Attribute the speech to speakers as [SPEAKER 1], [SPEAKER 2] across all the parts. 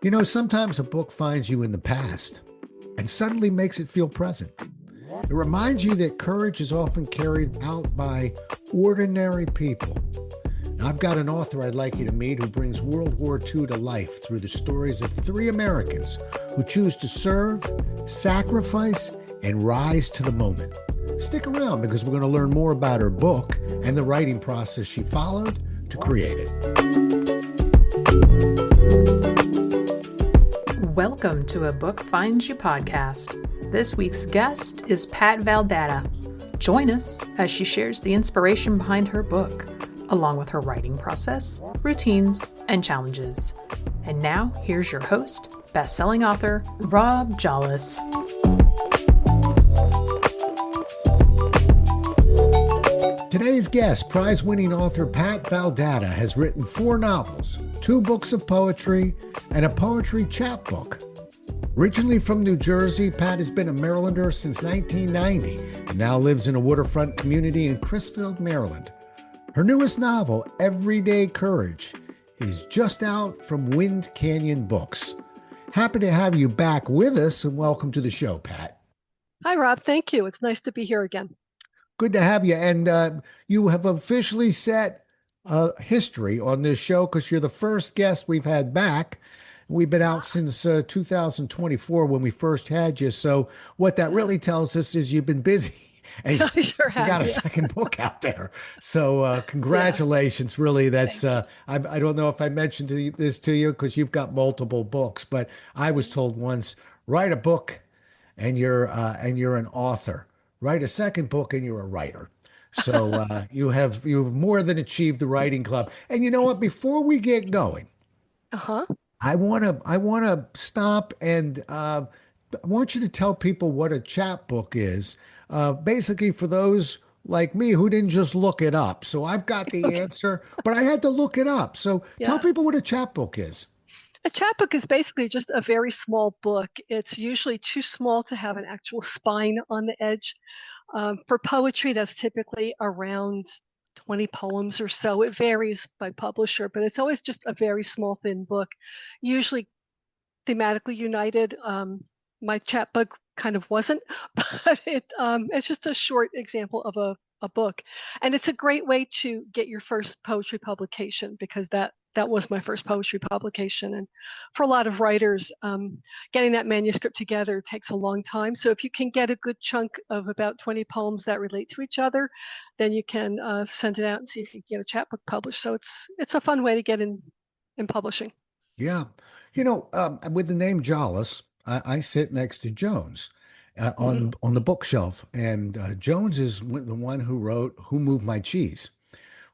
[SPEAKER 1] You know, sometimes a book finds you in the past and suddenly makes it feel present. It reminds you that courage is often carried out by ordinary people. Now, I've got an author I'd like you to meet who brings World War II to life through the stories of three Americans who choose to serve, sacrifice, and rise to the moment. Stick around because we're going to learn more about her book and the writing process she followed to create it.
[SPEAKER 2] Welcome to A Book Finds You podcast. This week's guest is Pat Valdata. Join us as she shares the inspiration behind her book, along with her writing process, routines, and challenges. And now, here's your host, best-selling author, Rob Jolles.
[SPEAKER 1] Today's guest, prize-winning author Pat Valdata, has written 4 novels, 2 books of poetry, and a poetry chapbook. Originally from New Jersey, Pat has been a Marylander since 1990 and now lives in a waterfront community in Crisfield, Maryland. Her newest novel, Everyday Courage, is just out from Wind Canyon Books. Happy to have you back with us, and welcome to the show, Pat.
[SPEAKER 3] Hi, Rob. Thank you. It's nice to be here again.
[SPEAKER 1] Good to have you. And you have officially set history on this show because you're the first guest we've had back. We've been out since 2024 when we first had you. So what that really tells us is you've been busy. And
[SPEAKER 3] I sure have.
[SPEAKER 1] You got a second book out there. So congratulations. Yeah. Really, that's I don't know if I mentioned this to you because you've got multiple books, but I was told once, write a book and you're an author. Write a second book and you're a writer. So you've more than achieved the writing club. And you know what? Before we get going, I want to stop and I want you to tell people what a chapbook is. Basically, for those like me who didn't just look it up. So I've got the answer, but I had to look it up. So tell people what a chapbook is.
[SPEAKER 3] A chapbook is basically just a very small book. It's usually too small to have an actual spine on the edge. For poetry, that's typically around 20 poems or so. It varies by publisher, but it's always just a very small, thin book, usually thematically united. My chapbook kind of wasn't, but it's just a short example of a book. And it's a great way to get your first poetry publication because that was my first poetry publication. And for a lot of writers, getting that manuscript together takes a long time. So if you can get a good chunk of about 20 poems that relate to each other, then you can send it out and see if you can get a chapbook published. So it's a fun way to get in publishing.
[SPEAKER 1] Yeah. You know, with the name Jolles, I sit next to Jones on the bookshelf. And Jones is the one who wrote Who Moved My Cheese,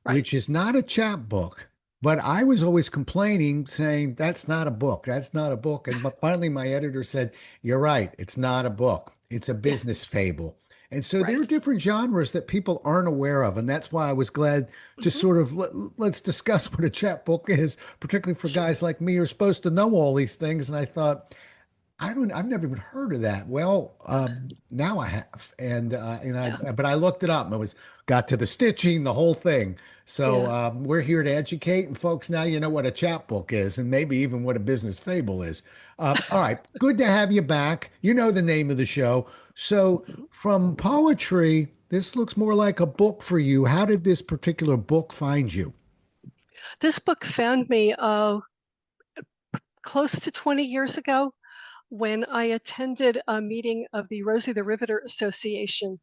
[SPEAKER 1] which is not a chapbook. But I was always complaining, saying, that's not a book. That's not a book. And finally, my editor said, you're right. It's not a book. It's a business fable. And so there are different genres that people aren't aware of. And that's why I was glad to sort of let's discuss what a chapbook is, particularly for guys like me who are supposed to know all these things. And I thought, I've never even heard of that. Well, now I have. But I looked it up and got to the stitching, the whole thing. So we're here to educate, and folks, now you know what a chapbook is and maybe even what a business fable is. All right. Good to have you back. You know the name of the show. So from poetry, this looks more like a book for you. How did this particular book find you?
[SPEAKER 3] This book found me close to 20 years ago when I attended a meeting of the Rosie the Riveter Association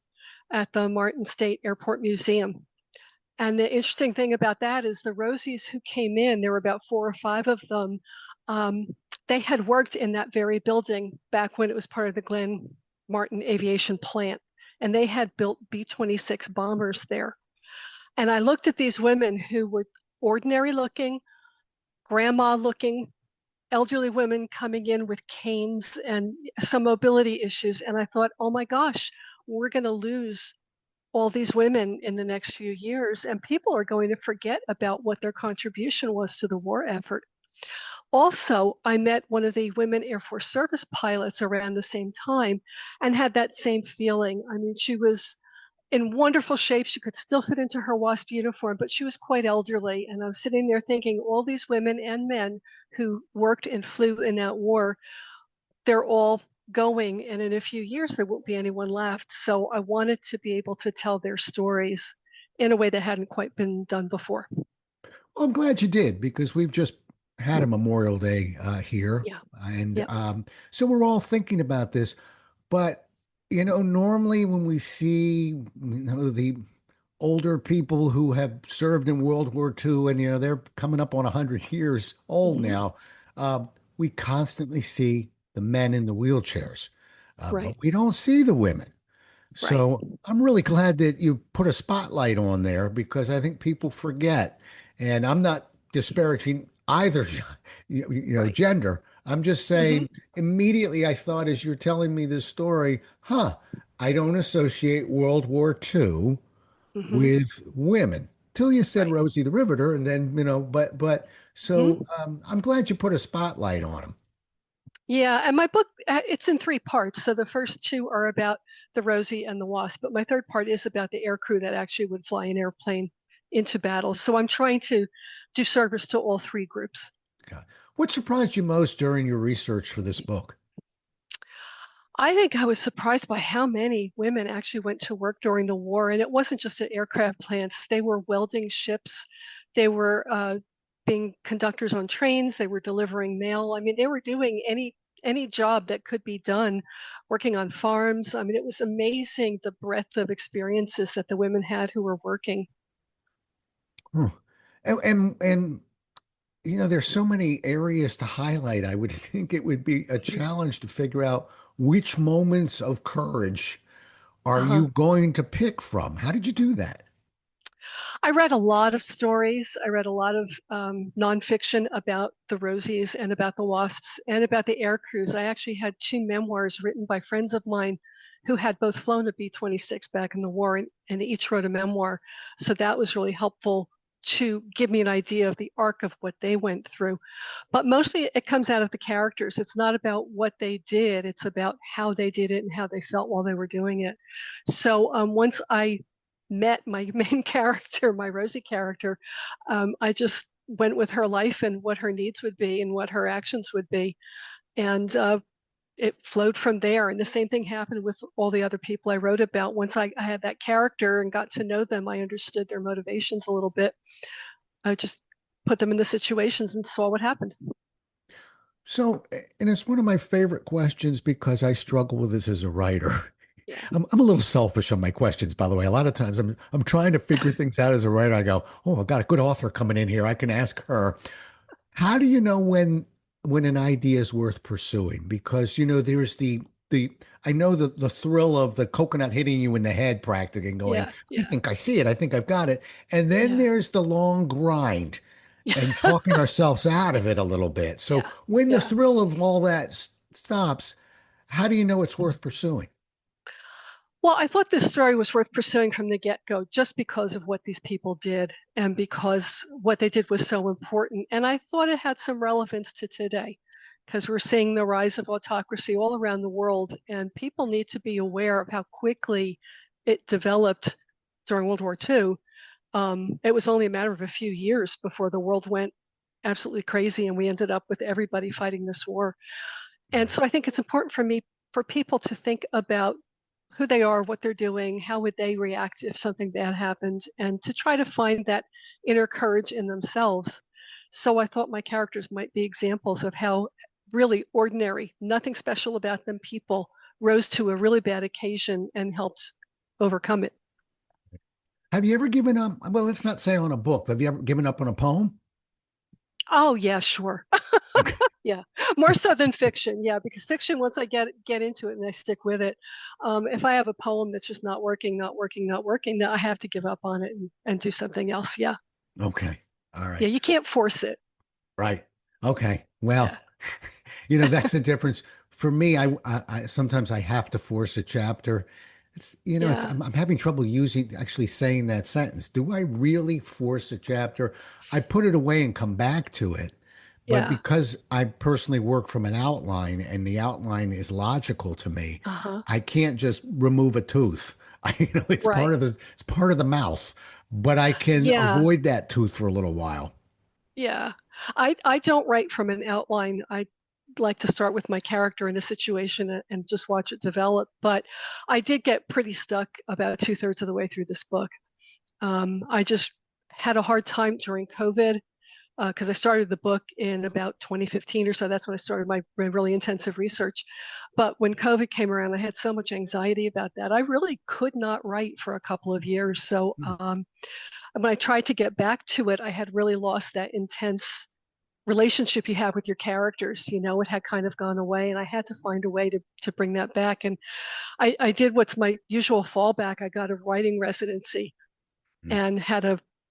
[SPEAKER 3] at the Martin State Airport Museum. And the interesting thing about that is the Rosies who came in, there were about 4 or 5 of them, they had worked in that very building back when it was part of the Glenn Martin Aviation Plant. And they had built B-26 bombers there. And I looked at these women who were ordinary looking, grandma looking, elderly women coming in with canes and some mobility issues. And I thought, oh my gosh, we're going to lose all these women in the next few years, and people are going to forget about what their contribution was to the war effort. Also, I met one of the women Air Force service pilots around the same time and had that same feeling. I mean, she was in wonderful shape. She could still fit into her WASP uniform, but she was quite elderly. And I'm sitting there thinking, all these women and men who worked and flew in that war, they're all going, and in a few years there won't be anyone left. So I wanted to be able to tell their stories in a way that hadn't quite been done before.
[SPEAKER 1] Well, I'm glad you did because we've just had a Memorial Day here,
[SPEAKER 3] Yeah.
[SPEAKER 1] and
[SPEAKER 3] Yep.
[SPEAKER 1] so we're all thinking about this. But normally when we see the older people who have served in World War II, and they're coming up on 100 years old
[SPEAKER 3] Hmm.
[SPEAKER 1] now, uh, we constantly see the men in the wheelchairs,
[SPEAKER 3] Right.
[SPEAKER 1] but we don't see the women.
[SPEAKER 3] Right.
[SPEAKER 1] So I'm really glad that you put a spotlight on there because I think people forget. And I'm not disparaging either
[SPEAKER 3] Right.
[SPEAKER 1] gender. I'm just
[SPEAKER 3] Hmm.
[SPEAKER 1] saying immediately I thought as you're telling me this story, I don't associate World War II
[SPEAKER 3] Hmm.
[SPEAKER 1] with women. Till you said
[SPEAKER 3] Right.
[SPEAKER 1] Rosie the Riveter, and then but so
[SPEAKER 3] Hmm.
[SPEAKER 1] I'm glad you put a spotlight on them.
[SPEAKER 3] Yeah, and my book, it's in three parts. So the first two are about the Rosie and the Wasp, but my third part is about the air crew that actually would fly an airplane into battle. So I'm trying to do service to all three groups.
[SPEAKER 1] God. What surprised you most during your research for this book?
[SPEAKER 3] I think I was surprised by how many women actually went to work during the war. And it wasn't just at aircraft plants, they were welding ships, they were being conductors on trains, they were delivering mail. I mean, they were doing any job that could be done, working on farms. I mean, it was amazing the breadth of experiences that the women had who were working.
[SPEAKER 1] Hmm. And there's so many areas to highlight. I would think it would be a challenge to figure out which moments of courage are
[SPEAKER 3] Uh-huh.
[SPEAKER 1] you going to pick from? How did you do that?
[SPEAKER 3] I read a lot of stories. I read a lot of nonfiction about the Rosies and about the Wasps and about the air crews. I actually had two memoirs written by friends of mine who had both flown a B-26 back in the war, and they each wrote a memoir. So that was really helpful to give me an idea of the arc of what they went through. But mostly it comes out of the characters. It's not about what they did, it's about how they did it and how they felt while they were doing it. So once I met my main character, my Rosie character, I just went with her life and what her needs would be and what her actions would be. And it flowed from there. And the same thing happened with all the other people I wrote about. Once I had that character and got to know them, I understood their motivations a little bit. I just put them in the situations and saw what happened.
[SPEAKER 1] So, and it's one of my favorite questions because I struggle with this as a writer.
[SPEAKER 3] Yeah.
[SPEAKER 1] I'm a little selfish on my questions, by the way. A lot of times I'm trying to figure things out as a writer. I go, oh, I've got a good author coming in here. I can ask her. How do you know when an idea is worth pursuing? Because there's the I know the thrill of the coconut hitting you in the head practically and going,
[SPEAKER 3] Yeah.
[SPEAKER 1] I
[SPEAKER 3] Yeah.
[SPEAKER 1] think I see it. I think I've got it. And then
[SPEAKER 3] Yeah.
[SPEAKER 1] there's the long grind
[SPEAKER 3] Yeah.
[SPEAKER 1] and talking ourselves out of it a little bit. So
[SPEAKER 3] Yeah.
[SPEAKER 1] when the
[SPEAKER 3] Yeah.
[SPEAKER 1] thrill of all that stops, how do you know it's worth pursuing?
[SPEAKER 3] Well, I thought this story was worth pursuing from the get go just because of what these people did and because what they did was so important. And I thought it had some relevance to today because we're seeing the rise of autocracy all around the world, and people need to be aware of how quickly it developed during World War II. It was only a matter of a few years before the world went absolutely crazy and we ended up with everybody fighting this war. And so I think it's important for people to think about who they are, what they're doing, how would they react if something bad happened, and to try to find that inner courage in themselves. So I thought my characters might be examples of how really ordinary, nothing special about them people rose to a really bad occasion and helped overcome it.
[SPEAKER 1] Have you ever given up? Well, let's not say on a book, but have you ever given up on a poem?
[SPEAKER 3] Oh yeah, sure.
[SPEAKER 1] Okay.
[SPEAKER 3] Yeah, more so than fiction. Yeah, because fiction, once I get into it and I stick with it, if I have a poem that's just not working, not working, not working, then I have to give up on it and do something else. Yeah,
[SPEAKER 1] Okay. All
[SPEAKER 3] yeah,
[SPEAKER 1] right.
[SPEAKER 3] you can't force it.
[SPEAKER 1] Right. Okay.
[SPEAKER 3] Yeah,
[SPEAKER 1] Well, that's the difference. For me, I sometimes I have to force a chapter. It's
[SPEAKER 3] yeah,
[SPEAKER 1] I'm having trouble using actually saying that sentence. Do I really force a chapter? I put it away and come back to it. But
[SPEAKER 3] yeah.
[SPEAKER 1] because I personally work from an outline and the outline is logical to me,
[SPEAKER 3] Uh huh.
[SPEAKER 1] I can't just remove a tooth. It's
[SPEAKER 3] Right.
[SPEAKER 1] it's part of the mouth, but I can
[SPEAKER 3] Yeah.
[SPEAKER 1] avoid that tooth for a little while.
[SPEAKER 3] Yeah. I don't write from an outline. I like to start with my character in a situation and just watch it develop. But I did get pretty stuck about two-thirds of the way through this book. I just had a hard time during COVID because I started the book in about 2015 or so. That's when I started my really intensive research. But when COVID came around, I had so much anxiety about that. I really could not write for a couple of years. So
[SPEAKER 1] Hmm.
[SPEAKER 3] when I tried to get back to it, I had really lost that intense relationship you have with your characters. It had kind of gone away, and I had to find a way to bring that back. And I did what's my usual fallback. I got a writing residency and had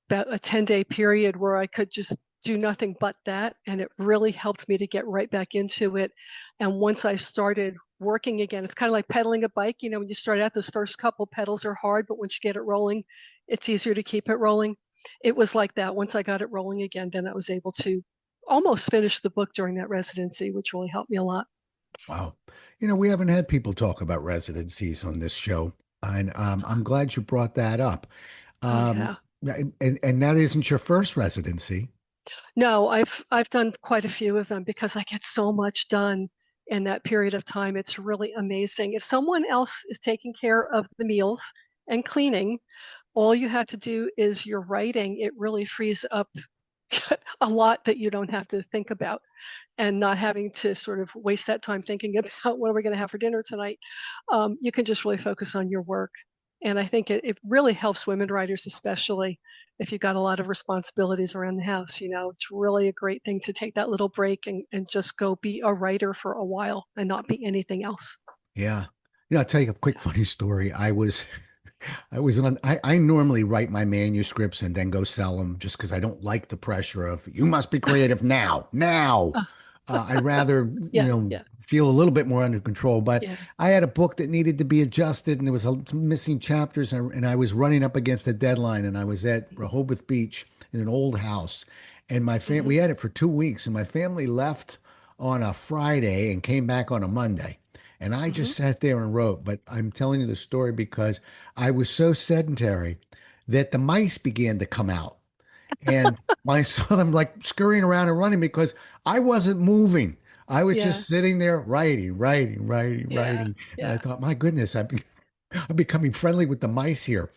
[SPEAKER 3] about a 10-day period where I could just do nothing but that. And it really helped me to get right back into it. And once I started working again, it's kind of like pedaling a bike. When you start out, those first couple pedals are hard, but once you get it rolling, it's easier to keep it rolling. It was like that. Once I got it rolling again, then I was able to almost finish the book during that residency, which really helped me a lot.
[SPEAKER 1] Wow. We haven't had people talk about residencies on this show, and I'm glad you brought that up.
[SPEAKER 3] Oh
[SPEAKER 1] Um,
[SPEAKER 3] yeah.
[SPEAKER 1] and that isn't your first residency.
[SPEAKER 3] No, I've done quite a few of them because I get so much done in that period of time. It's really amazing. If someone else is taking care of the meals and cleaning, all you have to do is your writing. It really frees up a lot that you don't have to think about and not having to sort of waste that time thinking about what are we going to have for dinner tonight. You can just really focus on your work. And I think it really helps women writers, especially if you've got a lot of responsibilities around the house. It's really a great thing to take that little break and just go be a writer for a while and not be anything else.
[SPEAKER 1] Yeah. I'll tell you a quick funny story. I normally write my manuscripts and then go sell them just because I don't like the pressure of you must be creative now, now.
[SPEAKER 3] Uh,
[SPEAKER 1] I'd rather,
[SPEAKER 3] yeah, yeah,
[SPEAKER 1] feel a little bit more under control. But
[SPEAKER 3] yeah.
[SPEAKER 1] I had a book that needed to be adjusted and there was some missing chapters and I was running up against a deadline and I was at Rehoboth Beach in an old house and
[SPEAKER 3] Hmm.
[SPEAKER 1] we had it for 2 weeks and my family left on a Friday and came back on a Monday. And I
[SPEAKER 3] Hmm.
[SPEAKER 1] just sat there and wrote, but I'm telling you the story because I was so sedentary that the mice began to come out. And I saw them like scurrying around and running because I wasn't moving. I was
[SPEAKER 3] Yeah,
[SPEAKER 1] just sitting there writing, writing, writing,
[SPEAKER 3] yeah,
[SPEAKER 1] writing. And I
[SPEAKER 3] yeah,
[SPEAKER 1] thought, my goodness, I'm becoming friendly with the mice here.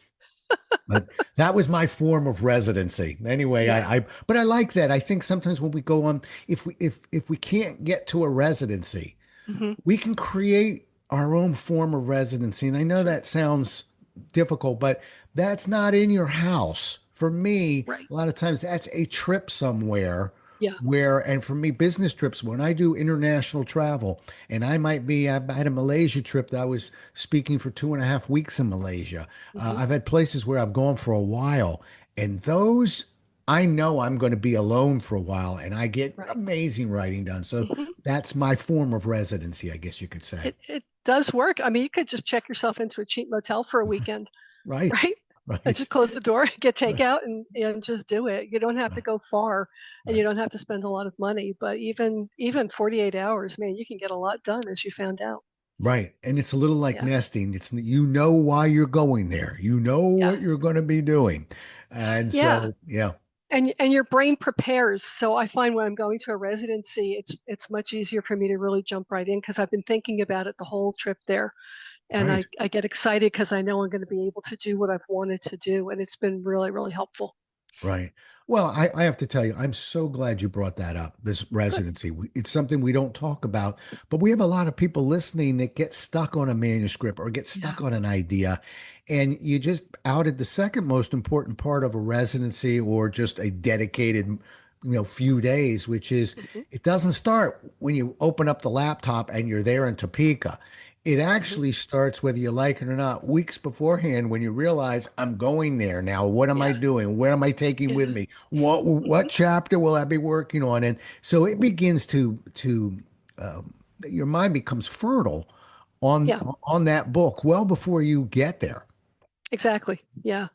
[SPEAKER 1] But that was my form of residency. Anyway,
[SPEAKER 3] yeah.
[SPEAKER 1] but I like that. I think sometimes when we go on, if we can't get to a residency,
[SPEAKER 3] Hmm.
[SPEAKER 1] we can create our own form of residency. And I know
[SPEAKER 3] True.
[SPEAKER 1] that sounds difficult, but that's not in your house. For me,
[SPEAKER 3] Right.
[SPEAKER 1] a lot of times that's a trip somewhere
[SPEAKER 3] Yeah.
[SPEAKER 1] and for me, business trips, when I do international travel, and I had a Malaysia trip that I was speaking for 2.5 weeks in Malaysia.
[SPEAKER 3] Hmm.
[SPEAKER 1] I've had places where I've gone for a while, and those I know I'm going to be alone for a while, and I get
[SPEAKER 3] Right.
[SPEAKER 1] amazing writing done. So
[SPEAKER 3] Hmm.
[SPEAKER 1] that's my form of residency, I guess you could say.
[SPEAKER 3] It does work. I mean, you could just check yourself into a cheap motel for a weekend,
[SPEAKER 1] Right,
[SPEAKER 3] right? And
[SPEAKER 1] right,
[SPEAKER 3] just close the door, get
[SPEAKER 1] right,
[SPEAKER 3] takeout, and just do it. You don't have to
[SPEAKER 1] right,
[SPEAKER 3] go far, and you
[SPEAKER 1] right.
[SPEAKER 3] don't have to spend a lot of money. But even 48 hours, man, you can get a lot done, as you found out.
[SPEAKER 1] Right. And it's a little like
[SPEAKER 3] Yeah,
[SPEAKER 1] nesting. It's you know why you're going there. You know
[SPEAKER 3] yeah,
[SPEAKER 1] what you're going to be doing. And
[SPEAKER 3] yeah.
[SPEAKER 1] so, yeah,
[SPEAKER 3] And your brain prepares. So I find when I'm going to a residency, it's much easier for me to really jump right in because I've been thinking about it the whole trip there. And
[SPEAKER 1] right.
[SPEAKER 3] I get excited because I know I'm going to be able to do what I've wanted to do. And it's been really, really helpful.
[SPEAKER 1] Right. Well, I have to tell you, I'm so glad you brought that up, this
[SPEAKER 3] Good.
[SPEAKER 1] residency. It's something we don't talk about, but we have a lot of people listening that get stuck on a manuscript or get
[SPEAKER 3] Yeah.
[SPEAKER 1] stuck on an idea. And you just outed the second most important part of a residency or just a dedicated, few days, which is
[SPEAKER 3] Hmm.
[SPEAKER 1] it doesn't start when you open up the laptop and you're there in Topeka. It
[SPEAKER 3] Hmm.
[SPEAKER 1] actually starts, whether you like it or not, weeks beforehand when you realize I'm going there now. What am I
[SPEAKER 3] Yeah.
[SPEAKER 1] doing? Where am I taking with
[SPEAKER 3] Yeah.
[SPEAKER 1] me? What
[SPEAKER 3] Hmm.
[SPEAKER 1] chapter will I be working on? And so it begins to your mind becomes fertile on
[SPEAKER 3] Yeah.
[SPEAKER 1] on that book well before you get there.
[SPEAKER 3] Exactly. Yeah.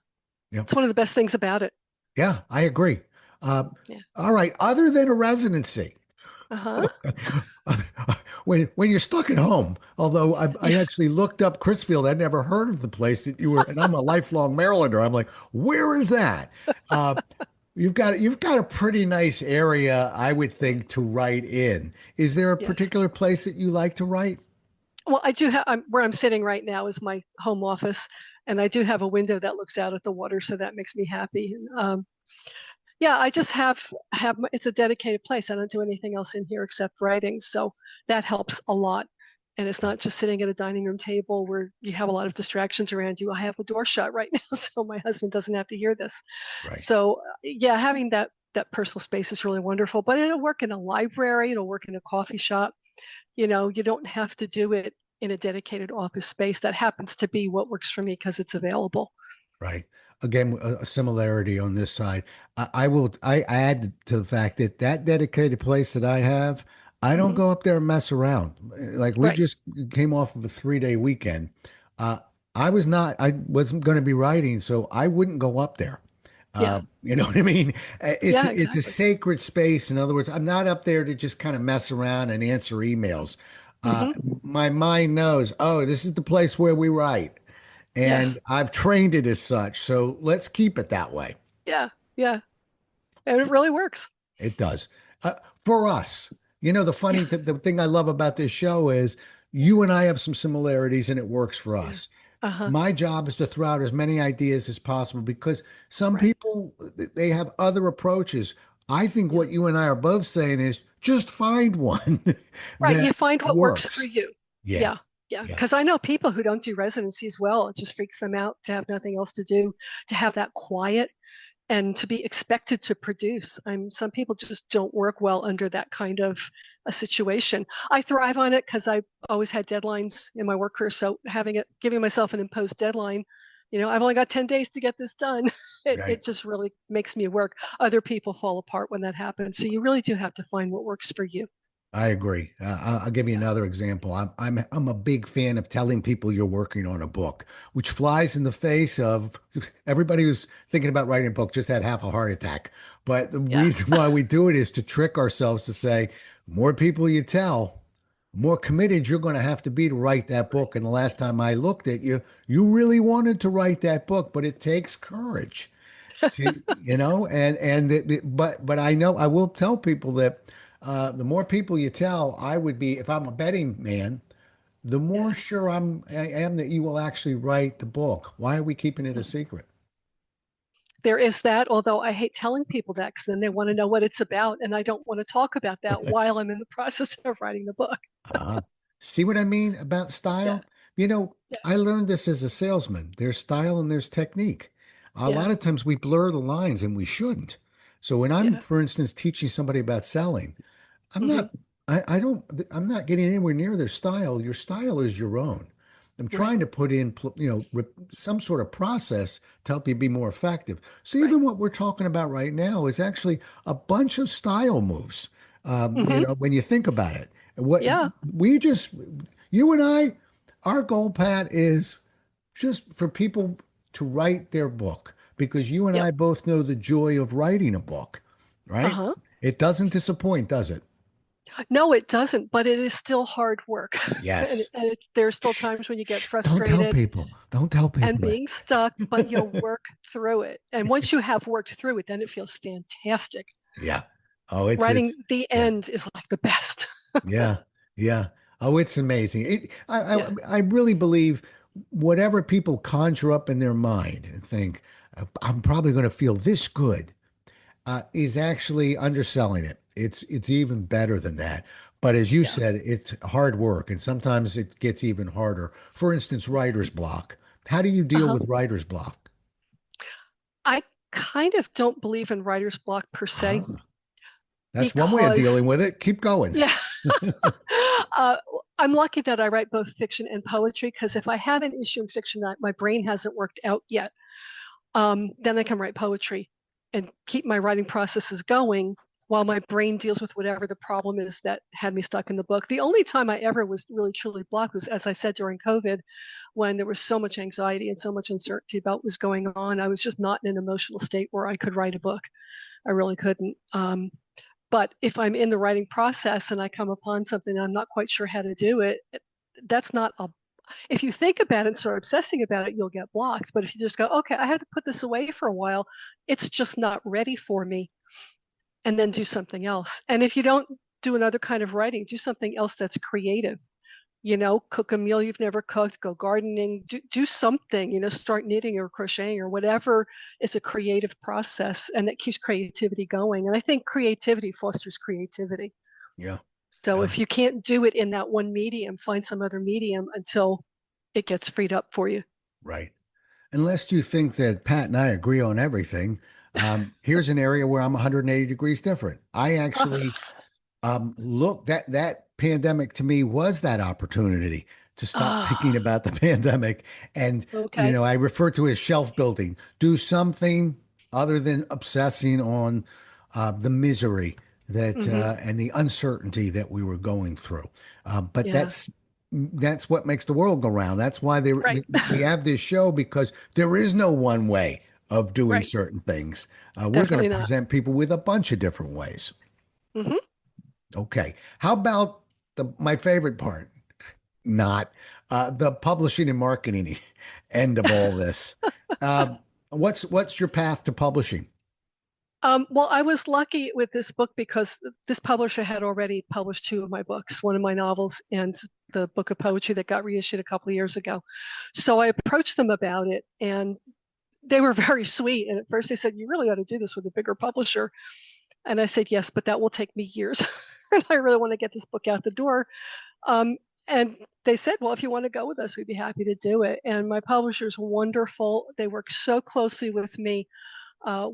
[SPEAKER 1] Yeah,
[SPEAKER 3] It's one of the best things about it.
[SPEAKER 1] yeah, I agree. Uh,
[SPEAKER 3] Yeah.
[SPEAKER 1] all right. Other than a residency,
[SPEAKER 3] Uh huh.
[SPEAKER 1] when you're stuck at home, although I actually looked up Chrisfield, I'd never heard of the place that you were, and I'm a lifelong Marylander. I'm like, where is that? Uh, you've got a pretty nice area, I would think, to write in. Is there a
[SPEAKER 3] Yes.
[SPEAKER 1] particular place that you like to write?
[SPEAKER 3] Well, I do have where I'm sitting right now is my home office, and I do have a window that looks out at the water, so that makes me happy. Yeah, I just it's a dedicated place. I don't do anything else in here except writing, so that helps a lot. And it's not just sitting at a dining room table where you have a lot of distractions around you. I have the door shut right now, so my husband doesn't have to hear this.
[SPEAKER 1] Right.
[SPEAKER 3] So yeah, having that personal space is really wonderful. But it'll work in a library, it'll work in a coffee shop. You don't have to do it in a dedicated office space. That happens to be what works for me because it's available.
[SPEAKER 1] Right. Again, a similarity on this side. I add to the fact that that dedicated place that I have, I don't
[SPEAKER 3] Hmm.
[SPEAKER 1] go up there and mess around. Like we
[SPEAKER 3] Right.
[SPEAKER 1] just came off of a 3-day weekend. Uh, I wasn't going to be writing, so I wouldn't go up there.
[SPEAKER 3] Yeah.
[SPEAKER 1] You know what I mean? It's
[SPEAKER 3] Yeah,
[SPEAKER 1] it's a
[SPEAKER 3] exactly.
[SPEAKER 1] sacred space. In other words, I'm not up there to just kind of mess around and answer emails. Uh,
[SPEAKER 3] Hmm.
[SPEAKER 1] my mind knows, oh, this is the place where we write.
[SPEAKER 3] Yes.
[SPEAKER 1] And I've trained it as such. So let's keep it that way.
[SPEAKER 3] Yeah. Yeah. And it really works.
[SPEAKER 1] It does. Uh, for us,
[SPEAKER 3] Yeah.
[SPEAKER 1] the thing I love about this show is you and I have some similarities and it works for
[SPEAKER 3] Yeah.
[SPEAKER 1] us.
[SPEAKER 3] Uh-huh.
[SPEAKER 1] My job is to throw out as many ideas as possible because some
[SPEAKER 3] Right.
[SPEAKER 1] people they have other approaches. I think
[SPEAKER 3] Yeah.
[SPEAKER 1] what you and I are both saying is just find one
[SPEAKER 3] Right. You
[SPEAKER 1] that
[SPEAKER 3] find what works for
[SPEAKER 1] works.
[SPEAKER 3] you.
[SPEAKER 1] Yeah.
[SPEAKER 3] Yeah. Yeah.
[SPEAKER 1] Yeah.
[SPEAKER 3] Because I know people who don't do residencies well. It just freaks them out to have nothing else to do, to have that quiet and to be expected to produce. Some people just don't work well under that kind of a situation. I thrive on it because I always had deadlines in my work career. So giving myself an imposed deadline, I've only got 10 days to get this done.
[SPEAKER 1] Right.
[SPEAKER 3] It just really makes me work. Other people fall apart when that happens. So you really do have to find what works for you.
[SPEAKER 1] I agree. I'll give you
[SPEAKER 3] Yeah.
[SPEAKER 1] another example. I'm a big fan of telling people you're working on a book, which flies in the face of everybody who's thinking about writing a book just had half a heart attack. But the
[SPEAKER 3] Yeah.
[SPEAKER 1] reason why we do it is to trick ourselves to say, more people you tell, more committed you're going to have to be to write that book. And the last time I looked at you, you really wanted to write that book, but it takes courage but I know I will tell people that the more people you tell, I would be if I'm a betting man, the more
[SPEAKER 3] Yeah.
[SPEAKER 1] sure I am that you will actually write the book. Why are we keeping it a secret?
[SPEAKER 3] There is that, although I hate telling people that because then they want to know what it's about. And I don't want to talk about that while I'm in the process of writing the book.
[SPEAKER 1] Uh, See what I mean about
[SPEAKER 3] Yeah.
[SPEAKER 1] style?
[SPEAKER 3] Yeah.
[SPEAKER 1] I learned this as a salesman. There's style and there's technique. A
[SPEAKER 3] Yeah.
[SPEAKER 1] lot of times we blur the lines and we shouldn't. So when I'm,
[SPEAKER 3] Yeah.
[SPEAKER 1] for instance, teaching somebody about selling, I'm
[SPEAKER 3] Hmm.
[SPEAKER 1] not, I don't, I'm not getting anywhere near their style. Your style is your own. I'm
[SPEAKER 3] Right.
[SPEAKER 1] trying to put in, some sort of process to help you be more effective. So
[SPEAKER 3] Right.
[SPEAKER 1] even what we're talking about right now is actually a bunch of style moves.
[SPEAKER 3] Hmm.
[SPEAKER 1] When you think about it, what
[SPEAKER 3] Yeah.
[SPEAKER 1] we just, you and I, our goal, Pat, is just for people to write their book because you and
[SPEAKER 3] Yep.
[SPEAKER 1] I both know the joy of writing a book, right?
[SPEAKER 3] Uh-huh.
[SPEAKER 1] It doesn't disappoint, does it?
[SPEAKER 3] No, it doesn't, but it is still hard work. And,
[SPEAKER 1] Yes.
[SPEAKER 3] there are still
[SPEAKER 1] Shh,
[SPEAKER 3] times when you get
[SPEAKER 1] shh, don't tell
[SPEAKER 3] frustrated
[SPEAKER 1] people. Don't tell
[SPEAKER 3] and
[SPEAKER 1] people that.
[SPEAKER 3] being stuck, but you'll work through it. And once you have worked through it, then it feels fantastic.
[SPEAKER 1] Yeah. Oh, it's
[SPEAKER 3] Writing the
[SPEAKER 1] yeah,
[SPEAKER 3] end is like the best.
[SPEAKER 1] yeah, yeah. Oh, it's amazing.
[SPEAKER 3] Yeah.
[SPEAKER 1] I really believe whatever people conjure up in their mind and think, I'm probably going to feel this good, is actually underselling it. It's even better than that. But as you
[SPEAKER 3] Yeah.
[SPEAKER 1] said, it's hard work, and sometimes it gets even harder. For instance, writer's block. How do you deal
[SPEAKER 3] Uh-huh.
[SPEAKER 1] with writer's block?
[SPEAKER 3] I kind of don't believe in writer's block per se
[SPEAKER 1] Ah, that's one way of
[SPEAKER 3] because,
[SPEAKER 1] dealing with it. Keep going.
[SPEAKER 3] yeah, uh, I'm lucky that I write both fiction and poetry because if I have an issue in fiction that my brain hasn't worked out yet, then I can write poetry and keep my writing processes going while my brain deals with whatever the problem is that had me stuck in the book. The only time I ever was really truly blocked was, as I said, during COVID, when there was so much anxiety and so much uncertainty about what was going on. I was just not in an emotional state where I could write a book. I really couldn't. But if I'm in the writing process and I come upon something I'm not quite sure how to do it, that's not a if you think about it and start obsessing about it, you'll get blocks. But if you just go, okay, I have to put this away for a while, it's just not ready for me, and then do something else. And if you don't do another kind of writing, do something else that's creative. Cook a meal you've never cooked, go gardening, do something, start knitting or crocheting or whatever is a creative process, and that keeps creativity going. And I think creativity fosters creativity.
[SPEAKER 1] Yeah.
[SPEAKER 3] So
[SPEAKER 1] Yeah.
[SPEAKER 3] if you can't do it in that one medium, find some other medium until it gets freed up for you.
[SPEAKER 1] Right. Unless you think that Pat and I agree on everything, here's an area where I'm 180 degrees different. I actually look, that pandemic to me was that opportunity to stop thinking
[SPEAKER 3] Ah,
[SPEAKER 1] about the pandemic. And,
[SPEAKER 3] okay.
[SPEAKER 1] I refer to it as shelf building. Do something other than obsessing on the misery that
[SPEAKER 3] Hmm.
[SPEAKER 1] and the uncertainty that we were going through. But
[SPEAKER 3] Yeah.
[SPEAKER 1] that's what makes the world go round. That's why
[SPEAKER 3] Right.
[SPEAKER 1] we have this show, because there is no one way of doing
[SPEAKER 3] Right.
[SPEAKER 1] certain things. We're going to
[SPEAKER 3] Definitely not.
[SPEAKER 1] present people with a bunch of different ways.
[SPEAKER 3] Hmm.
[SPEAKER 1] Okay. How about my favorite part? Not the publishing and marketing end of all this. Uh, what's your path to publishing?
[SPEAKER 3] Well, I was lucky with this book because this publisher had already published two of my books, one of my novels and the book of poetry that got reissued a couple of years ago. So I approached them about it, and they were very sweet. And at first they said, "You really ought to do this with a bigger publisher." And I said, "Yes, but that will take me years. And I really want to get this book out the door." Um, and they said, "Well, if you want to go with us, we'd be happy to do it." And my publisher's wonderful. They work so closely with me,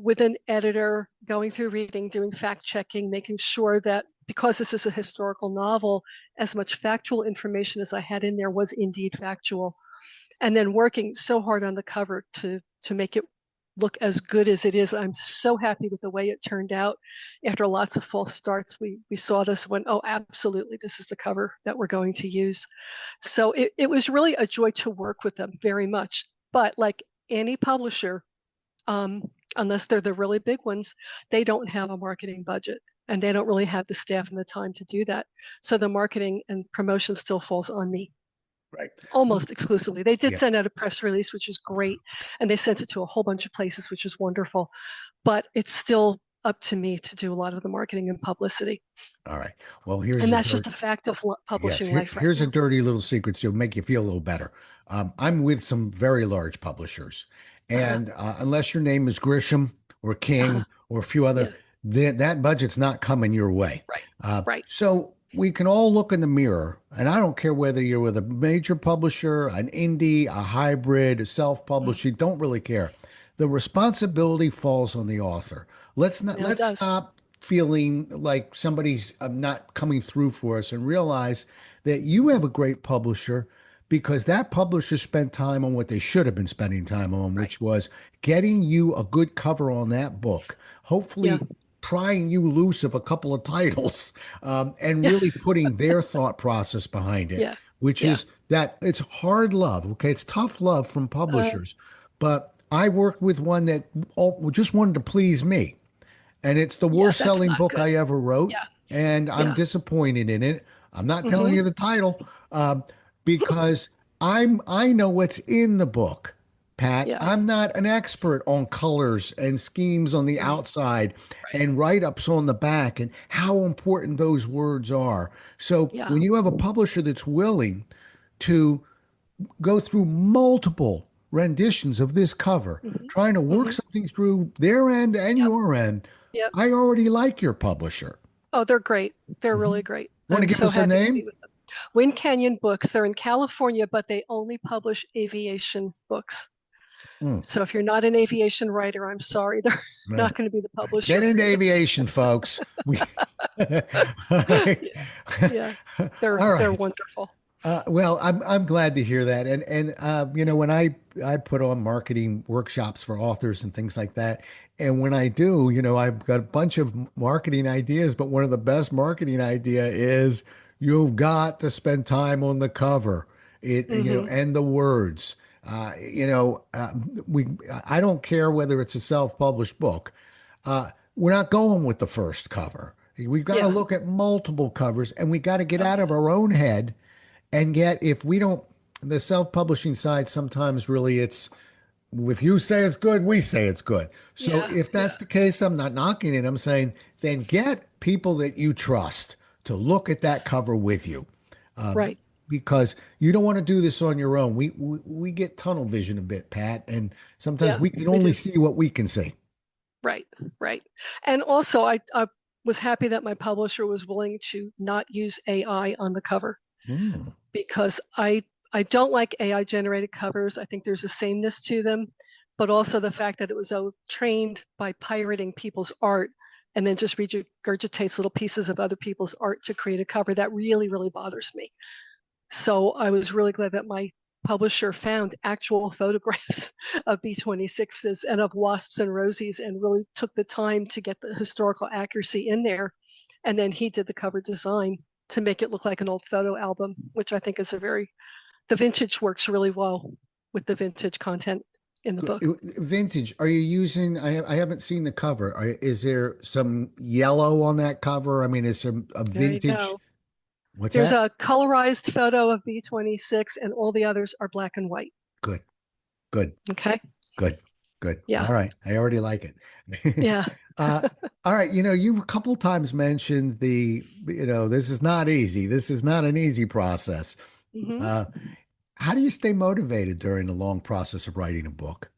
[SPEAKER 3] with an editor, going through reading, doing fact checking, making sure that because this is a historical novel, as much factual information as I had in there was indeed factual, and then working so hard on the cover to make it look as good as it is. I'm so happy with the way it turned out. After lots of false starts, we saw this one. Oh, absolutely, this is the cover that we're going to use. So it was really a joy to work with them very much. But like any publisher, um, unless they're the really big ones, they don't have a marketing budget, and they don't really have the staff and the time to do that. So the marketing and promotion still falls on me
[SPEAKER 1] Right.
[SPEAKER 3] almost exclusively. They did
[SPEAKER 1] Yeah.
[SPEAKER 3] send out a press release, which is great, and they sent it to a whole bunch of places, which is wonderful. But it's still up to me to do a lot of the marketing and publicity.
[SPEAKER 1] All right. Well, here's
[SPEAKER 3] And
[SPEAKER 1] a
[SPEAKER 3] that's
[SPEAKER 1] dirt.
[SPEAKER 3] just a fact of
[SPEAKER 1] Yes.
[SPEAKER 3] publishing life right
[SPEAKER 1] Here's a
[SPEAKER 3] now.
[SPEAKER 1] dirty little secret to make you feel a little better. I'm with some very large publishers,
[SPEAKER 3] Uh-huh.
[SPEAKER 1] and unless your name is Grisham or King
[SPEAKER 3] Uh-huh.
[SPEAKER 1] or a few other,
[SPEAKER 3] Yeah.
[SPEAKER 1] that budget's not coming your way.
[SPEAKER 3] Right. Right.
[SPEAKER 1] So we can all look in the mirror, and I don't care whether you're with a major publisher, an indie, a hybrid, a
[SPEAKER 3] Mm.
[SPEAKER 1] self-publishing, don't really care. The responsibility falls on the author.
[SPEAKER 3] Yeah, it
[SPEAKER 1] Let's
[SPEAKER 3] does.
[SPEAKER 1] stop feeling like somebody's not coming through for us and realize that you have a great publisher, because that publisher spent time on what they should have been spending time on,
[SPEAKER 3] Right.
[SPEAKER 1] which was getting you a good cover on that book,
[SPEAKER 3] Yeah.
[SPEAKER 1] hopefully prying you loose of a couple of titles, and
[SPEAKER 3] Yeah.
[SPEAKER 1] really putting their thought process behind it,
[SPEAKER 3] Yeah.
[SPEAKER 1] which
[SPEAKER 3] Yeah.
[SPEAKER 1] is that it's hard love. Okay. It's tough love from
[SPEAKER 3] Uh,
[SPEAKER 1] publishers. But I worked with one that just wanted to please me, and it's the
[SPEAKER 3] yeah,
[SPEAKER 1] worst
[SPEAKER 3] that's
[SPEAKER 1] selling
[SPEAKER 3] not
[SPEAKER 1] book
[SPEAKER 3] good.
[SPEAKER 1] I ever wrote,
[SPEAKER 3] Yeah.
[SPEAKER 1] and I'm
[SPEAKER 3] Yeah.
[SPEAKER 1] disappointed in it. I'm not telling
[SPEAKER 3] Hmm.
[SPEAKER 1] you the title, because I know what's in the book, Pat.
[SPEAKER 3] Yeah.
[SPEAKER 1] I'm not an expert on colors and schemes on the
[SPEAKER 3] Right.
[SPEAKER 1] outside
[SPEAKER 3] Right.
[SPEAKER 1] and write-ups on the back and how important those words are. So
[SPEAKER 3] Yeah.
[SPEAKER 1] when you have a publisher that's willing to go through multiple renditions of this cover,
[SPEAKER 3] Hmm.
[SPEAKER 1] trying to work
[SPEAKER 3] Hmm.
[SPEAKER 1] something through their end and
[SPEAKER 3] Yep.
[SPEAKER 1] your end,
[SPEAKER 3] Yep.
[SPEAKER 1] I already like your publisher.
[SPEAKER 3] Oh, they're great. They're really
[SPEAKER 1] Mhm.
[SPEAKER 3] great.
[SPEAKER 1] Want to
[SPEAKER 3] I'm
[SPEAKER 1] give
[SPEAKER 3] so
[SPEAKER 1] us a
[SPEAKER 3] happy to be
[SPEAKER 1] name?
[SPEAKER 3] with them. Wind Canyon Books. They're in California, but they only publish aviation books.
[SPEAKER 1] Hmm.
[SPEAKER 3] So if you're not an aviation writer, I'm sorry, they're
[SPEAKER 1] No.
[SPEAKER 3] not going to be the
[SPEAKER 1] Get
[SPEAKER 3] publisher for
[SPEAKER 1] into
[SPEAKER 3] you.
[SPEAKER 1] aviation, folks. All right.
[SPEAKER 3] Yeah. Yeah. They're
[SPEAKER 1] All
[SPEAKER 3] they're
[SPEAKER 1] right.
[SPEAKER 3] wonderful.
[SPEAKER 1] Well, I'm glad to hear that, and when I put on marketing workshops for authors and things like that, and when I do, I've got a bunch of marketing ideas, but one of the best marketing idea is you've got to spend time on the cover,
[SPEAKER 3] Hmm.
[SPEAKER 1] and the words. We I don't care whether it's a self-published book. We're not going with the first cover. We've got to
[SPEAKER 3] Yeah.
[SPEAKER 1] look at multiple covers, and we got to get
[SPEAKER 3] Oh,
[SPEAKER 1] out
[SPEAKER 3] yeah.
[SPEAKER 1] of our own head and get, if we don't, the self-publishing side, sometimes really it's, if you say it's good, we say it's good. So
[SPEAKER 3] Yeah.
[SPEAKER 1] if that's
[SPEAKER 3] Yeah.
[SPEAKER 1] the case, I'm not knocking it. I'm saying then get people that you trust to look at that cover with you, uh,
[SPEAKER 3] Right.
[SPEAKER 1] because you don't want to do this on your own. We get tunnel vision a bit, Pat, and sometimes
[SPEAKER 3] Yeah.
[SPEAKER 1] we can
[SPEAKER 3] We
[SPEAKER 1] only
[SPEAKER 3] do.
[SPEAKER 1] see what we can see.
[SPEAKER 3] Right. Right. And also, I was happy that my publisher was willing to not use AI on the cover
[SPEAKER 1] Hmm.
[SPEAKER 3] because I don't like AI generated covers. I think there's a sameness to them, but also the fact that it was trained by pirating people's art and then just regurgitates little pieces of other people's art to create a cover that really, really bothers me. So I was really glad that my publisher found actual photographs of B26s and of wasps and rosies and really took the time to get the historical accuracy in there. And then he did the cover design to make it look like an old photo album, which I think is the vintage works really well with the vintage content in the book.
[SPEAKER 1] Vintage. Are you using? I haven't seen the cover. Is there some yellow on that cover? I mean, is there a
[SPEAKER 3] There you
[SPEAKER 1] vintage?
[SPEAKER 3] go.
[SPEAKER 1] What's
[SPEAKER 3] There's
[SPEAKER 1] that?
[SPEAKER 3] a colorized photo of B26 and all the others are black and white.
[SPEAKER 1] Good, good,
[SPEAKER 3] Okay.
[SPEAKER 1] good, good.
[SPEAKER 3] Yeah.
[SPEAKER 1] All right. I already like it.
[SPEAKER 3] Yeah.
[SPEAKER 1] uh, all right. You've a couple times mentioned this is not easy. This is not an easy process.
[SPEAKER 3] hmm
[SPEAKER 1] Uh, how do you stay motivated during the long process of writing a book?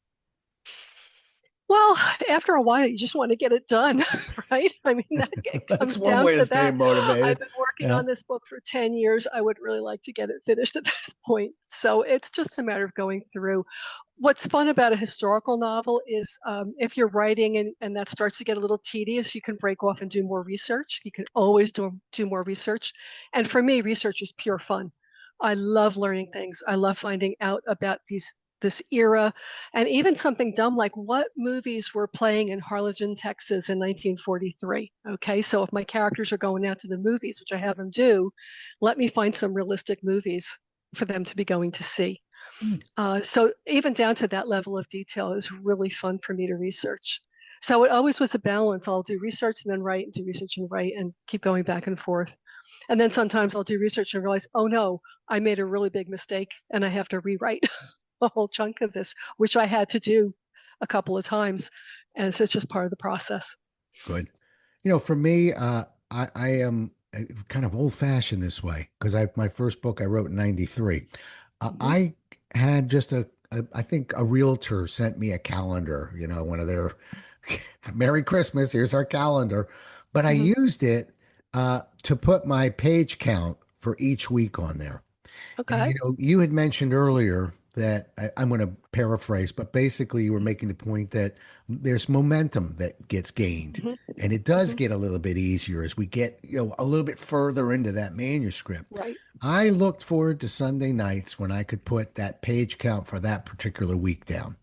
[SPEAKER 3] Well, after a while, you just want to get it done, right? I mean, that it
[SPEAKER 1] That's
[SPEAKER 3] comes
[SPEAKER 1] one
[SPEAKER 3] down
[SPEAKER 1] way to
[SPEAKER 3] to
[SPEAKER 1] stay
[SPEAKER 3] that. I've
[SPEAKER 1] motivated.
[SPEAKER 3] been working
[SPEAKER 1] Yeah.
[SPEAKER 3] on this book for 10 years. I would really like to get it finished at this point. So it's just a matter of going through. What's fun about a historical novel is if you're writing and that starts to get a little tedious, you can break off and do more research. You can always do more research. And for me, research is pure fun. I love learning things. I love finding out about this era, and even something dumb like what movies were playing in Harlingen, Texas in 1943. Okay, so if my characters are going out to the movies, which I have them do, let me find some realistic movies for them to be going to see.
[SPEAKER 1] Hmm.
[SPEAKER 3] So even down to that level of detail is really fun for me to research. So it always was a balance. I'll do research and then write and do research and write and keep going back and forth. And then sometimes I'll do research and realize, oh no, I made a really big mistake and I have to rewrite a whole chunk of this, which I had to do a couple of times. And so it's just part of the process.
[SPEAKER 1] Good. For me, I am kind of old fashioned this way because my first book I wrote in '93.
[SPEAKER 3] hmm
[SPEAKER 1] I had just I think a realtor sent me a calendar, one of their Merry Christmas, here's our calendar. But I
[SPEAKER 3] hmm
[SPEAKER 1] used it to put my page count for each week on there. And
[SPEAKER 3] Okay.
[SPEAKER 1] you had mentioned earlier that I'm going to paraphrase, but basically you were making the point that there's momentum that gets gained.
[SPEAKER 3] hmm
[SPEAKER 1] And it does
[SPEAKER 3] hmm
[SPEAKER 1] get a little bit easier as we get, a little bit further into that manuscript.
[SPEAKER 3] Right.
[SPEAKER 1] I looked forward to Sunday nights when I could put that page count for that particular week down.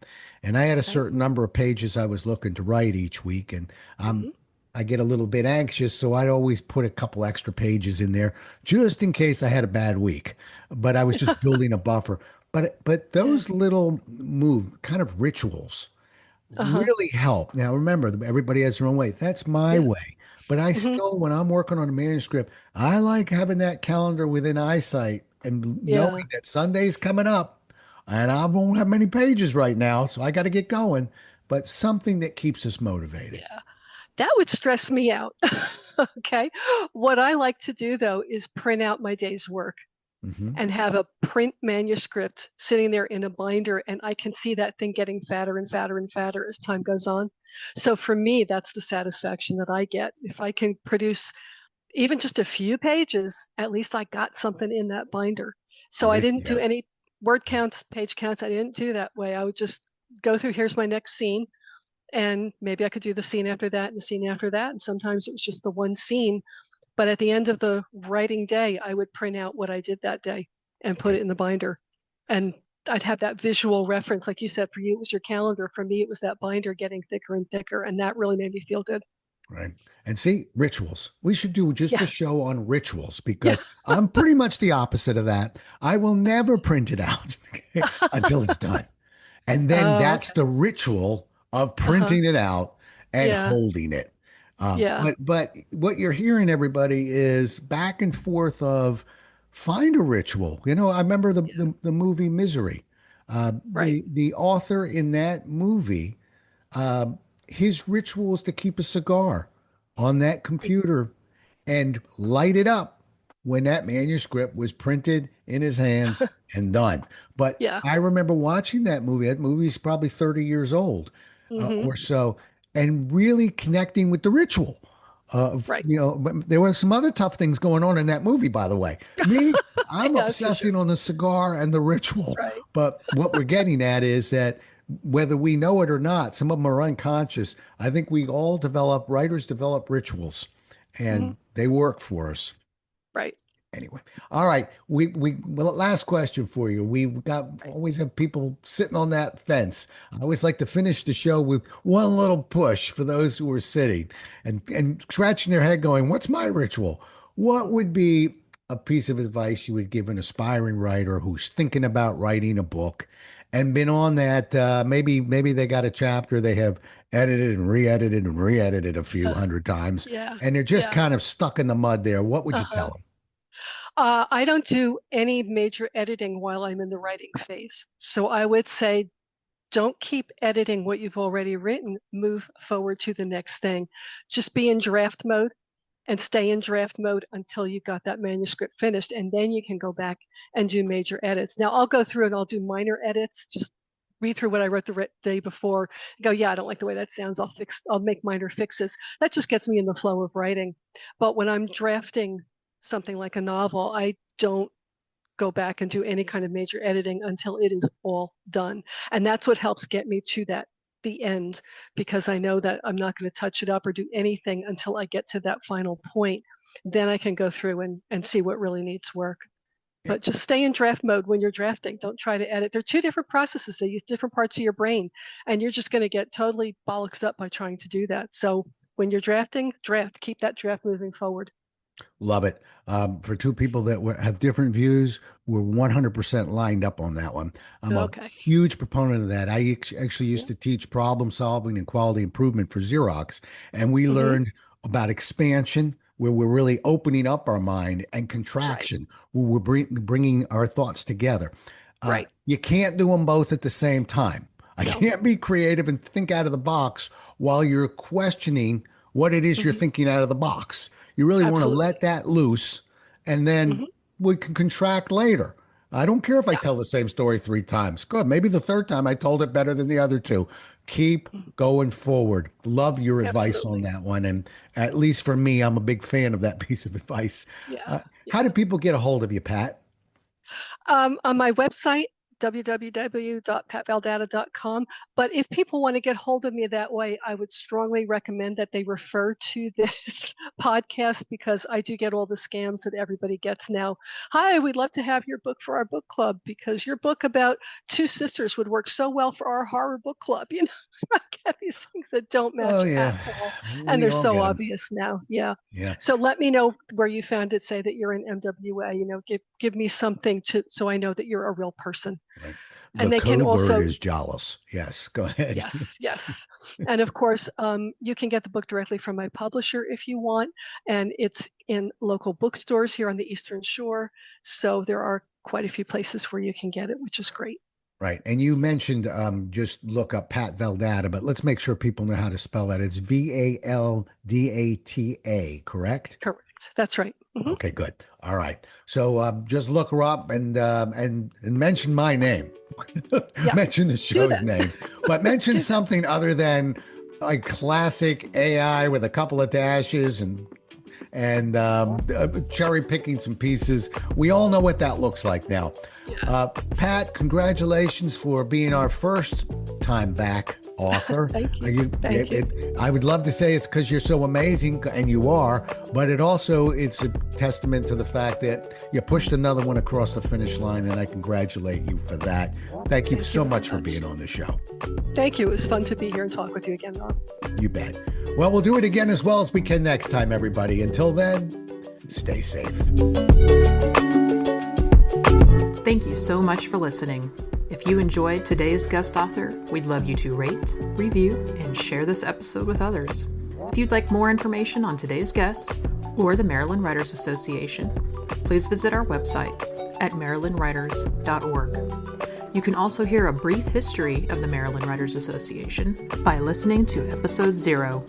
[SPEAKER 1] And I had a
[SPEAKER 3] Okay.
[SPEAKER 1] certain number of pages I was looking to write each week. And
[SPEAKER 3] hmm
[SPEAKER 1] I get a little bit anxious, so I'd always put a couple extra pages in there just in case I had a bad week. But I was just building a buffer. But
[SPEAKER 3] Yeah.
[SPEAKER 1] those little move kind of rituals
[SPEAKER 3] Uh-huh.
[SPEAKER 1] really help. Now remember, everybody has their own way. That's my
[SPEAKER 3] Yeah.
[SPEAKER 1] way. But I
[SPEAKER 3] hmm
[SPEAKER 1] still, when I'm working on a manuscript, I like having that calendar within eyesight and
[SPEAKER 3] Yeah.
[SPEAKER 1] knowing that Sunday's coming up and I won't have many pages right now, so I got to get going. But something that keeps us motivated.
[SPEAKER 3] Yeah. That would stress me out. Okay. What I like to do though is print out my day's work
[SPEAKER 1] Hmm.
[SPEAKER 3] and have a print manuscript sitting there in a binder, and I can see that thing getting fatter and fatter and fatter as time goes on. So for me, that's the satisfaction that I get. If I can produce even just a few pages, at least I got something in that binder. So I
[SPEAKER 1] With
[SPEAKER 3] didn't do
[SPEAKER 1] yeah.
[SPEAKER 3] any word counts, page counts. I didn't do that way. I would just go through, here's my next scene. And maybe I could do the scene after that and the scene after that. And sometimes it was just the one scene. But at the end of the writing day, I would print out what I did that day and put
[SPEAKER 1] Right.
[SPEAKER 3] it in the binder. And I'd have that visual reference. Like you said, for you, it was your calendar. For me, it was that binder getting thicker and thicker. And that really made me feel good.
[SPEAKER 1] Right. And see, rituals. We should do just a
[SPEAKER 3] Yeah.
[SPEAKER 1] show on rituals
[SPEAKER 3] Yeah.
[SPEAKER 1] because I'm pretty much the opposite of that. I will never print it out until it's done. And then
[SPEAKER 3] Oh,
[SPEAKER 1] that's
[SPEAKER 3] okay.
[SPEAKER 1] the ritual of
[SPEAKER 3] Uh huh.
[SPEAKER 1] printing it out and
[SPEAKER 3] Yeah.
[SPEAKER 1] holding it.
[SPEAKER 3] Yeah.
[SPEAKER 1] But what you're hearing, everybody, is back and forth of find a ritual. I remember the
[SPEAKER 3] Yeah.
[SPEAKER 1] the movie Misery.
[SPEAKER 3] Right.
[SPEAKER 1] The author in that movie, uh, his ritual is to keep a cigar on that computer and light it up when that manuscript was printed in his hands and done. But
[SPEAKER 3] Yeah.
[SPEAKER 1] I remember watching that movie. That movie's probably 30 years old
[SPEAKER 3] Hmm.
[SPEAKER 1] or so, and really connecting with the ritual.
[SPEAKER 3] Right.
[SPEAKER 1] But there were some other tough things going on in that movie, by the way. Me, I'm
[SPEAKER 3] Yeah, that's for sure.
[SPEAKER 1] obsessing on the cigar and the ritual.
[SPEAKER 3] Right.
[SPEAKER 1] But what we're getting at is that whether we know it or not, some of them are unconscious. I think writers develop rituals,
[SPEAKER 3] Hmm.
[SPEAKER 1] and they work for us.
[SPEAKER 3] Right.
[SPEAKER 1] Anyway, all right. Well, last question for you. We've got
[SPEAKER 3] Right.
[SPEAKER 1] always have people sitting on that fence. I always like to finish the show with one little push for those who are sitting and scratching their head, going, "What's my ritual?" What would be a piece of advice you would give an aspiring writer who's thinking about writing a book and been on that? Maybe they got a chapter they have edited and re-edited a few hundred times,
[SPEAKER 3] Yeah.
[SPEAKER 1] and they're just
[SPEAKER 3] Yeah.
[SPEAKER 1] kind of stuck in the mud there. What would you
[SPEAKER 3] Uh-huh.
[SPEAKER 1] tell them?
[SPEAKER 3] I don't do any major editing while I'm in the writing phase. So I would say don't keep editing what you've already written. Move forward to the next thing. Just be in draft mode and stay in draft mode until you got that manuscript finished. And then you can go back and do major edits. Now I'll go through and I'll do minor edits, just read through what I wrote the day before, go, yeah, I don't like the way that sounds. I'll make minor fixes. That just gets me in the flow of writing. But when I'm drafting something like a novel, I don't go back and do any kind of major editing until it is all done. And that's what helps get me to the end, because I know that I'm not going to touch it up or do anything until I get to that final point. Then I can go through and see what really needs work.
[SPEAKER 1] Yeah.
[SPEAKER 3] But just stay in draft mode when you're drafting. Don't try to edit. They're two different processes. They use different parts of your brain, and you're just going to get totally bollocksed up by trying to do that. So when you're drafting, draft. Keep that draft moving forward.
[SPEAKER 1] Love it. For two people that have different views, we're 100% lined up on that one. I'm a
[SPEAKER 3] Okay.
[SPEAKER 1] huge proponent of that. Actually used
[SPEAKER 3] Yeah.
[SPEAKER 1] to teach problem solving and quality improvement for Xerox, and we
[SPEAKER 3] Mm-hmm.
[SPEAKER 1] learned about expansion, where we're really opening up our mind, and
[SPEAKER 3] Right.
[SPEAKER 1] contraction, where we're bringing our thoughts together.
[SPEAKER 3] Right.
[SPEAKER 1] You can't do them both at the same time. I
[SPEAKER 3] No.
[SPEAKER 1] can't be creative and think out of the box while you're questioning what it is you're
[SPEAKER 3] Mm-hmm.
[SPEAKER 1] thinking out of the box. You really want to
[SPEAKER 3] Absolutely.
[SPEAKER 1] let that loose, and then
[SPEAKER 3] Hmm.
[SPEAKER 1] we can contract later. I don't care if I
[SPEAKER 3] Yeah.
[SPEAKER 1] tell the same story three times. Good. Maybe the third time I told it better than the other two. Keep
[SPEAKER 3] Mhm.
[SPEAKER 1] going forward. Love your advice on
[SPEAKER 3] Absolutely.
[SPEAKER 1] that one. And at least for me, I'm a big fan of that piece of advice.
[SPEAKER 3] Yeah.
[SPEAKER 1] How
[SPEAKER 3] Yeah.
[SPEAKER 1] do people get a hold of you, Pat?
[SPEAKER 3] On my website, www.patvaldata.com. But if people want to get hold of me that way, I would strongly recommend that they refer to this podcast, because I do get all the scams that everybody gets now. Hi, we'd love to have your book for our book club, because your book about two sisters would work so well for our horror book club. I get these things that don't
[SPEAKER 1] Oh,
[SPEAKER 3] match at
[SPEAKER 1] yeah.
[SPEAKER 3] all. And
[SPEAKER 1] We
[SPEAKER 3] they're
[SPEAKER 1] all
[SPEAKER 3] so
[SPEAKER 1] get them.
[SPEAKER 3] obvious now. Yeah.
[SPEAKER 1] Yeah.
[SPEAKER 3] So let me know where you found it. Say that you're in MWA. Give me something so I know that you're a real person.
[SPEAKER 1] Right. The
[SPEAKER 3] And they can
[SPEAKER 1] code word
[SPEAKER 3] also,
[SPEAKER 1] is Jollis. Yes. Go ahead.
[SPEAKER 3] yes, yes. And of course, you can get the book directly from my publisher if you want. And it's in local bookstores here on the Eastern Shore. So there are quite a few places where you can get it, which is great.
[SPEAKER 1] Right. And you mentioned just look up Pat Valdata, but let's make sure people know how to spell that. It's Valdata, correct?
[SPEAKER 3] Correct. That's right. Hmm.
[SPEAKER 1] Okay, good. All right. So just look her up and mention my name.
[SPEAKER 3] Yeah,
[SPEAKER 1] Mention the
[SPEAKER 3] do
[SPEAKER 1] show's
[SPEAKER 3] that.
[SPEAKER 1] name, but mention
[SPEAKER 3] Do that.
[SPEAKER 1] something other than like classic AI with a couple of dashes and cherry picking some pieces. We all know what that looks like now.
[SPEAKER 3] Yeah.
[SPEAKER 1] Pat, congratulations for being our first time back author.
[SPEAKER 3] Thank you. Thank you.
[SPEAKER 1] I would love to say it's because you're so amazing, and you are, but it's a testament to the fact that you pushed another one across the finish line, and I congratulate you for that. Thank you
[SPEAKER 3] Thank
[SPEAKER 1] so
[SPEAKER 3] you very
[SPEAKER 1] much for being on the show.
[SPEAKER 3] Thank you. It was fun to be here and talk with you again, Rob.
[SPEAKER 1] You bet. Well, we'll do it again as well as we can next time, everybody. Until then, stay safe.
[SPEAKER 2] Thank you so much for listening. If you enjoyed today's guest author, we'd love you to rate, review, and share this episode with others. If you'd like more information on today's guest or the Maryland Writers Association, please visit our website at marylandwriters.org. You can also hear a brief history of the Maryland Writers Association by listening to Episode 0.